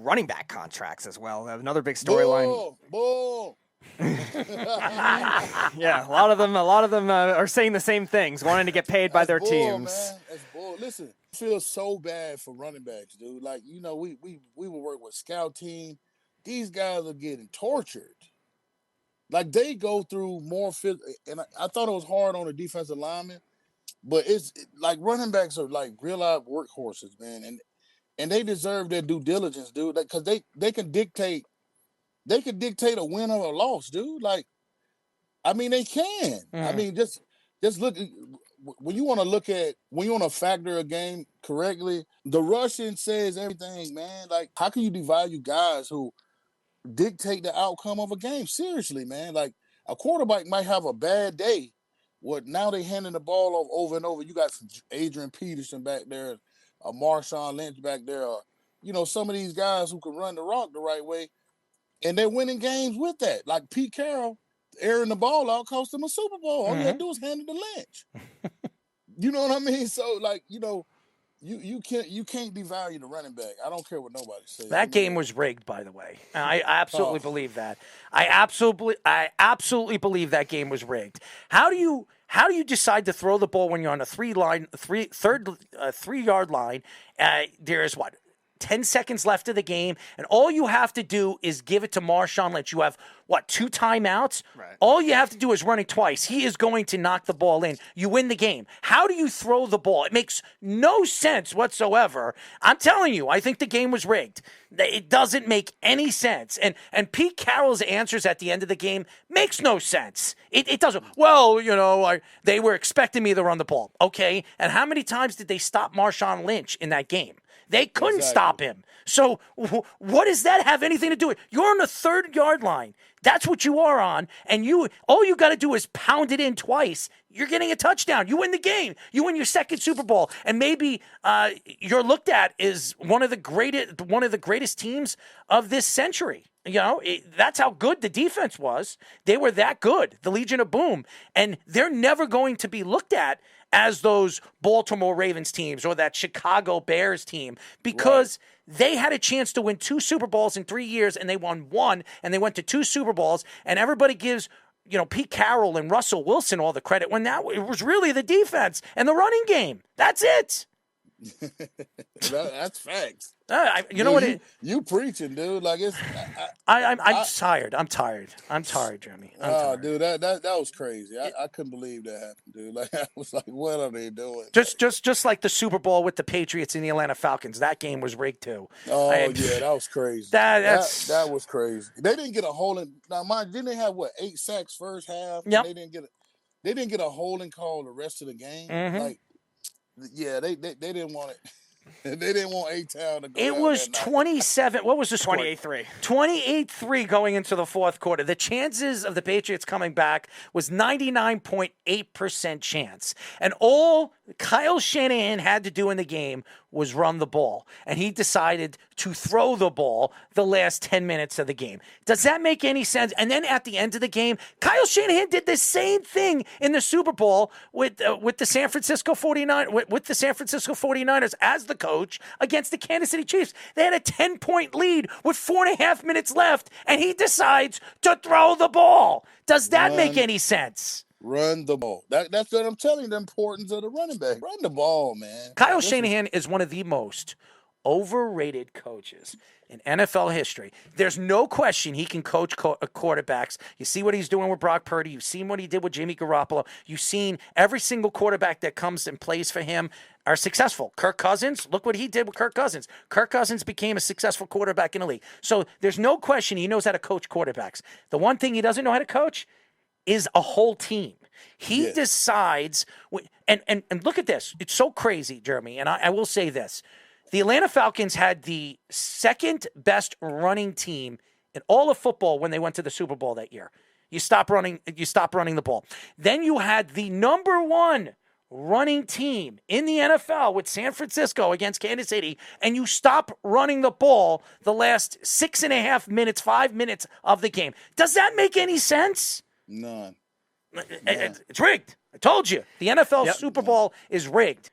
running back contracts as well. Another big storyline. Bull. Yeah, a lot of them are saying the same things, wanting to get paid by their teams. Man. That's bull. Listen, I feel so bad for running backs, dude. Like, we will work with scout team. These guys are getting tortured. Like, they go through more and I thought it was hard on the defensive lineman, but like running backs are like real life workhorses, man, and they deserve their due diligence, dude. Like, because they can dictate a win or a loss, dude. Like, I mean, they can. I mean, just look when you want to factor a game correctly. The Russian says everything, man. Like, how can you devalue guys who dictate the outcome of a game? Seriously, man. Like, a quarterback might have a bad day. Now they handing the ball off over and over. You got some Adrian Peterson back there, a Marshawn Lynch back there, some of these guys who can run the rock the right way, and they're winning games with that. Like Pete Carroll, airing the ball out cost him a Super Bowl. All you had to do was hand it to Lynch. You know what I mean? So, like, you can't devalue the running back. I don't care what nobody says. That game was rigged, by the way. I absolutely believe that. I absolutely believe that game was rigged. How do you decide to throw the ball when you're on a 3-yard line? There's 10 seconds left of the game, and all you have to do is give it to Marshawn Lynch. You have, 2 timeouts? Right. All you have to do is run it twice. He is going to knock the ball in. You win the game. How do you throw the ball? It makes no sense whatsoever. I'm telling you, I think the game was rigged. It doesn't make any sense. And Pete Carroll's answers at the end of the game makes no sense. It doesn't. Well, they were expecting me to run the ball. Okay, and how many times did they stop Marshawn Lynch in that game? They couldn't stop him. So what does that have anything to do with? You're on the 3rd-yard line. That's what you are on. And all you got to do is pound it in twice. You're getting a touchdown. You win the game. You win your 2nd Super Bowl. And maybe you're looked at as one of the greatest teams of this century. That's how good the defense was. They were that good, the Legion of Boom. And they're never going to be looked at as those Baltimore Ravens teams or that Chicago Bears team because they had a chance to win 2 Super Bowls in 3 years, and they won 1, and they went to 2 Super Bowls, and everybody gives Pete Carroll and Russell Wilson all the credit when it was really the defense and the running game. That's it. That's facts. You preaching, dude. Like, it's. I'm tired. I'm tired, Jeremy. Tired. Dude, that was crazy. I couldn't believe that happened, dude. Like, I was like, what are they doing? Just like the Super Bowl with the Patriots and the Atlanta Falcons, that game was rigged too. Oh yeah, that was crazy. That was crazy. They didn't get a holding. Now, didn't they have 8 sacks first half? Yep. They didn't get a holding call the rest of the game. Like, yeah, they didn't want it. They didn't want A-Town to go. It was 27. What was the score? 28-3. 28-3 going into the 4th quarter. The chances of the Patriots coming back was 99.8% chance. And all Kyle Shanahan had to do in the game was run the ball. And he decided to throw the ball the last 10 minutes of the game. Does that make any sense? And then at the end of the game, Kyle Shanahan did the same thing in the Super Bowl with the San Francisco 49ers as the coach against the Kansas City Chiefs. They had a 10-point lead with 4.5 minutes left, and he decides to throw the ball. Does that make any sense? Run the ball. That's what I'm telling you, the importance of the running back. Run the ball, man. Kyle Shanahan is one of the most overrated coaches in NFL history. There's no question he can coach quarterbacks. You see what he's doing with Brock Purdy. You've seen what he did with Jimmy Garoppolo. You've seen every single quarterback that comes and plays for him are successful. Kirk Cousins, look what he did with Kirk Cousins. Kirk Cousins became a successful quarterback in the league. So there's no question he knows how to coach quarterbacks. The one thing he doesn't know how to coach is a whole team. He decides, and look at this. It's so crazy, Jeremy, and I will say this. The Atlanta Falcons had the 2nd best running team in all of football when they went to the Super Bowl that year. You stop running the ball. Then you had the number 1 running team in the NFL with San Francisco against Kansas City, and you stop running the ball the last 6.5 minutes, 5 minutes of the game. Does that make any sense? None. It's rigged. I told you. The NFL Super Bowl is rigged.